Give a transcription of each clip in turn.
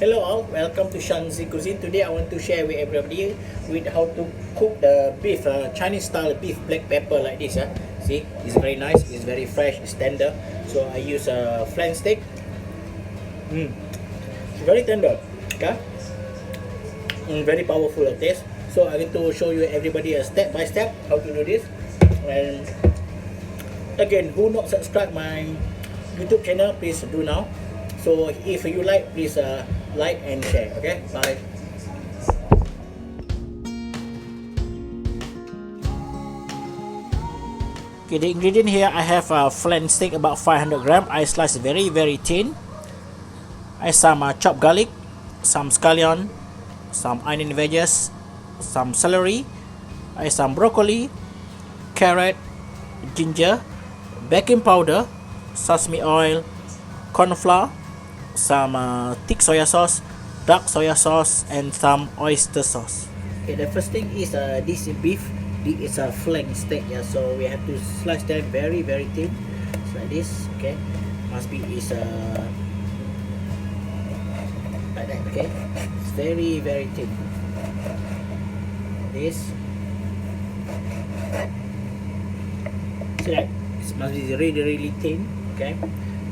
Hello all, welcome to Shanzi Cuisine. Today I want to share with everybody with how to cook the beef, Chinese style beef black pepper like this. See, it's very nice, it's very fresh, it's tender. So I use a flank steak. It's very tender, okay? Very powerful taste. So I'm going to show you everybody a step by step how to do this. And again, who not subscribe my YouTube channel, please do now. So if you like, please like and share. Okay, bye. Okay, the ingredient here, I have a flank steak about 500 gram. I slice very thin. I some chopped garlic, some scallion, some onion wedges, some celery. I some broccoli, carrot, ginger, baking powder, sesame oil, corn flour, some thick soya sauce, dark soya sauce, and some oyster sauce. Okay, the first thing is this beef. This is a flank steak, yeah. So we have to slice them very thin, so like this. Okay, must be is like that. Okay, it's very thin. This. So that it must be really thin. Okay,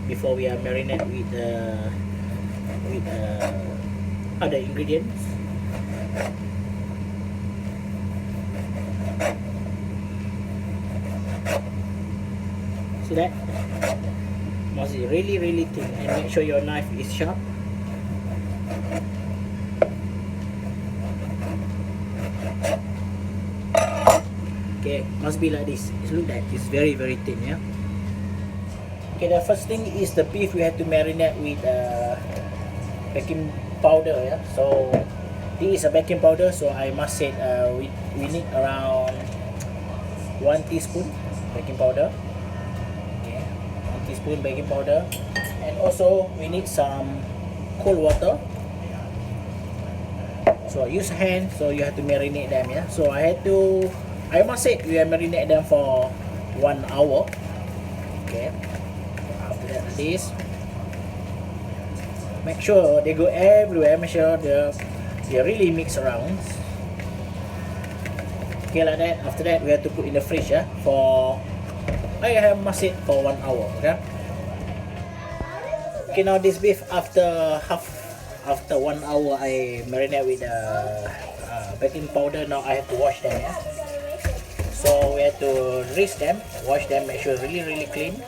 before we marinate with other ingredients. See that? Must be really thin, and make sure your knife is sharp. Okay, must be like this. It look like it's very thin, yeah. Okay, the first thing is the beef. We have to marinate with baking powder, yeah. So this is a baking powder, so I must say we need around 1 teaspoon baking powder. Okay, 1 teaspoon baking powder, and also we need some cold water. So I use hand, so you have to marinate them, yeah. So I must say we marinate them for 1 hour. Okay. This, make sure they go everywhere. Make sure they really mix around. Okay, like that. After that, we have to put in the fridge, yeah, for I must sit for 1 hour. Okay, now this beef after 1 hour I marinate with baking powder. Now I have to wash them, yeah. So we have to rinse them, wash them, make sure really clean.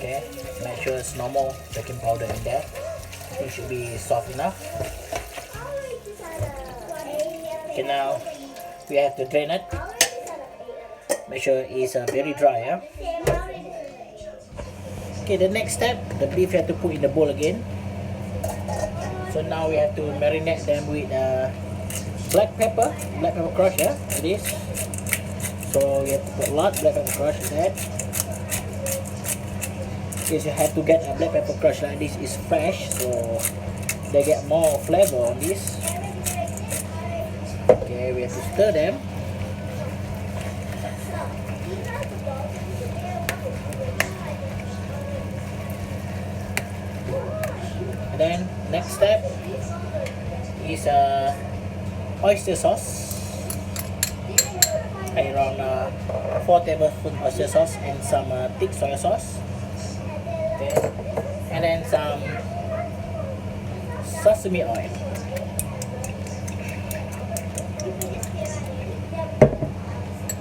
Okay, make sure it's normal baking powder in there. It should be soft enough. Okay, now we have to drain it. Make sure it's very dry, yeah. Okay, the next step, the beef you have to put in the bowl again. So now we have to marinate them with black pepper crush, yeah, like this. So we have to put a lot black pepper crush in that. You have to get a black pepper crush like this. Is fresh, so they get more flavor on this. Okay, we have to stir them. And then next step is oyster sauce. Around 4 tablespoons oyster sauce and some thick soy sauce. Okay. And then some sesame oil.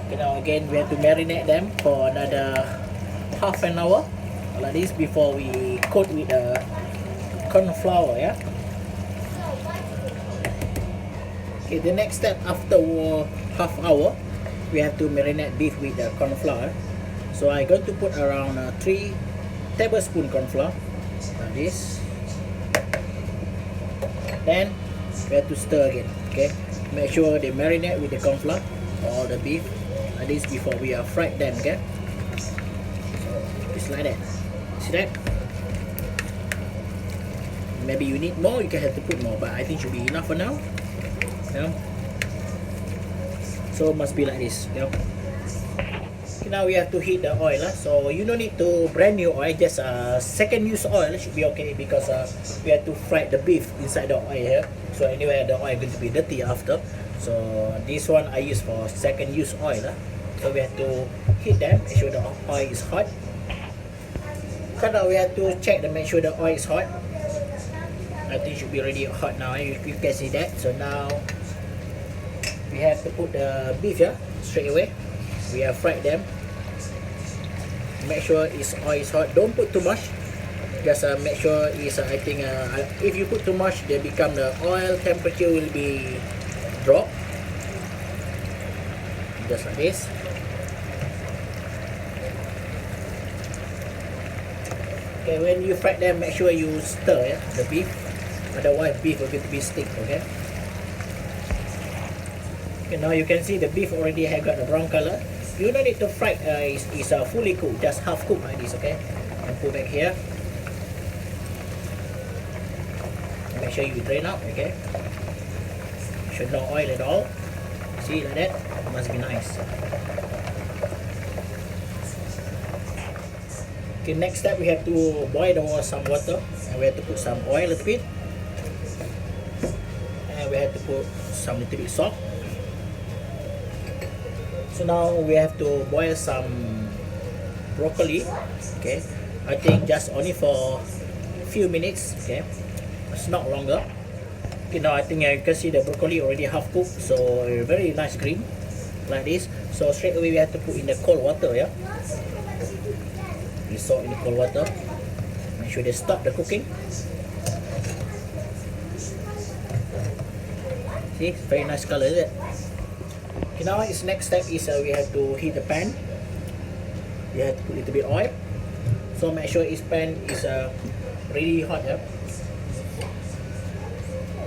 Okay, now again we have to marinate them for another half an hour like this before we coat with the corn flour, yeah. Okay, the next step after half hour, we have to marinate beef with the corn flour. So I'm going to put around 3 tablespoon corn flour like this. Then we have to stir again. Okay, make sure they marinate with the corn flour or the beef like this before we fry them. Okay, so it's like that. See that? Maybe you need more, you can have to put more, but I think should be enough for now. You know? So must be like this. You know? Okay, now we have to heat the oil. So you don't need to brand new oil, just second use oil should be okay, because we have to fry the beef inside the oil here. So anyway, the oil going to be dirty after. So this one I use for second use oil. So we have to heat them, make sure the oil is hot. So now we have to check make sure the oil is hot. I think it should be already hot now. You can see that. So now we have to put the beef here straight away. We have fried them. Make sure oil is hot. Don't put too much. Just make sure I think if you put too much, they become the oil temperature will be drop. Just like this. Okay, when you fry them, make sure you stir the beef. Otherwise, beef will get to be stick. Okay. Okay, now you can see the beef already have got a brown color. You don't need to fry it's fully cooked, just half cooked like this, okay? And put back here. Make sure you drain out, okay? Should no oil at all. See, like that? It must be nice. Okay, next step we have to boil some water, and we have to put some oil a little bit. And we have to put some little bit salt. So now we have to boil some broccoli. Okay, I think just only for a few minutes. Okay, it's not longer. Okay, now I think you can see the broccoli already half cooked, so very nice green like this. So straight away we have to put in the cold water. Yeah, we salt in the cold water. Make sure they stop the cooking. See, very nice color, is it? Okay, now its next step is we have to heat the pan. We have to put a little bit oil. So make sure its pan is really hot. Yeah?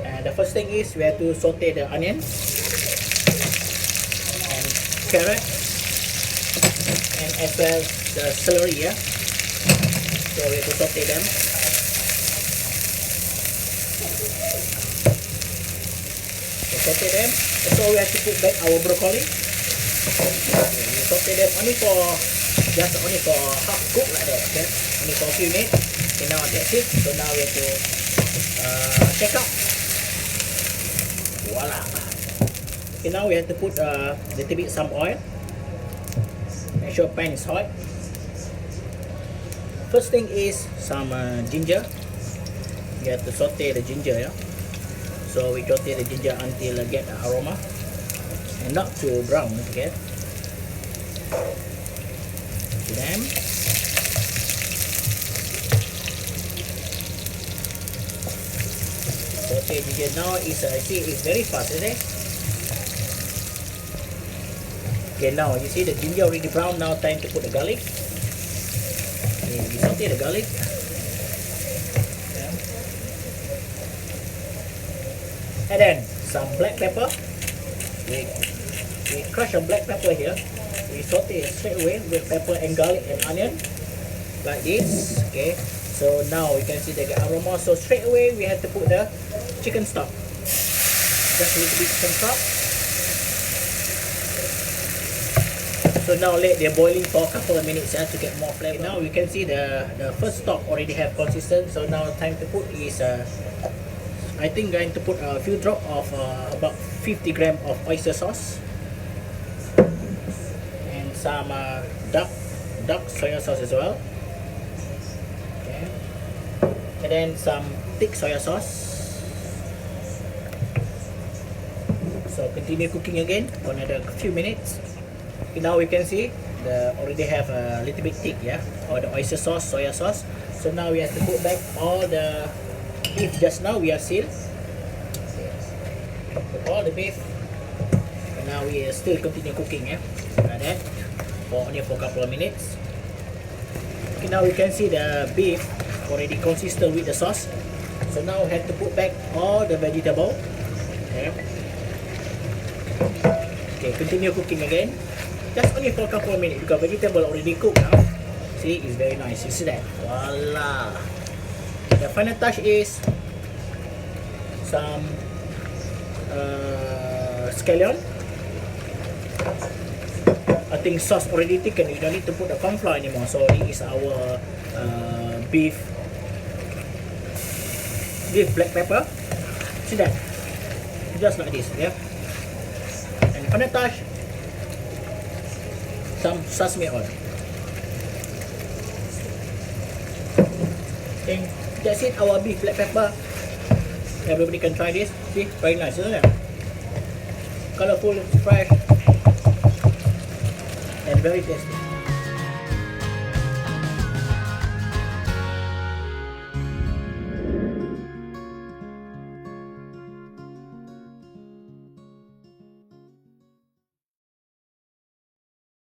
And the first thing is we have to saute the onion and carrot, and as well the celery. Yeah? So we have to saute them. Saute them. So we have to put back our broccoli. Okay, we saute them only for half cook like that. Okay, only for a few minutes. Okay, now that's it. So now we have to check out. Voila. Okay, now we have to put a little bit some oil. Make sure pan is hot. First thing is some ginger. You have to saute the ginger. Yeah. So we saute the ginger until get the aroma, and not too brown, okay? Then saute ginger. Now see it's very fast, isn't it? Okay, now you see the ginger already brown. Now time to put the garlic. Okay, we saute the garlic. And then some black pepper. We crush some black pepper here. We saute it straight away with pepper and garlic and onion like this. Okay, so now we can see the aroma. So straight away we have to put the chicken stock. Just a little bit chicken stock. So now let them boiling for a couple of minutes to get more flavor. Now we can see the first stock already have consistent. So now time to put is I think going to put a few drop of about 50 gram of oyster sauce, and some dark soya sauce as well. Okay. And then some thick soya sauce. So continue cooking again for another few minutes. Okay, now we can see the already have a little bit thick, yeah, or the oyster sauce, soya sauce. So now we have to put back all the beef just now we are sealed. Put all the beef, and now we still continue cooking, like that for only for a couple of minutes. Okay, now we can see the beef already consistent with the sauce. So now we have to put back all the vegetable. Okay, continue cooking again, just only for a couple of minutes because vegetable already cooked now. See, it's very nice. You see that? Voila. The final touch is some scallion. I think sauce already thickened. You don't need to put the corn flour anymore. So this is our beef black pepper. See that? Just like this, yeah. And final touch, some sesame oil. And that's it, our beef black pepper. Everybody can try this. See, very nice, isn't it? Colorful, fresh, and very tasty.